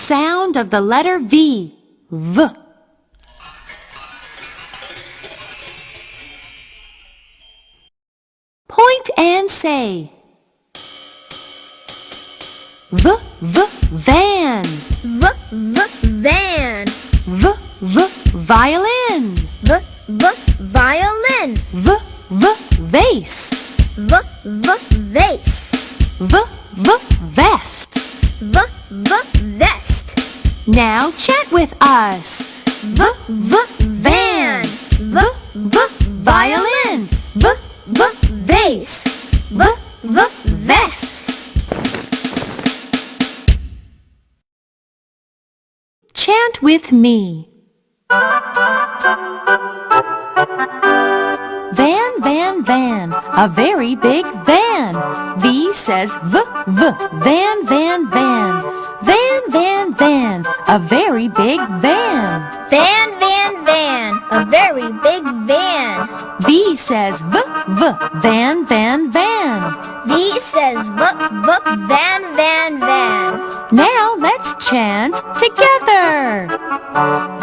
sound of the letter V. V. Point and say. V, v, van. V, v, van. V, v, violin. V, v, violin. V, v, vase. V, v, vase. V, v, vest. V, v, vest. Now chant with us. V, v, van. V, v, violin. V, v, vase. V, v, vest. Chant with me. Van, van, van, a very big van. V says v, v, van, van, van. Van, van, van, a very big van. Van, van, van, a very big van. V says v, v, van, van, van. V says v, v, van, van, van. Now let's chant together.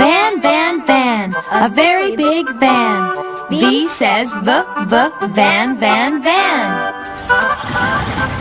Van, van, van, a very big van. V says v, v, van, van, van.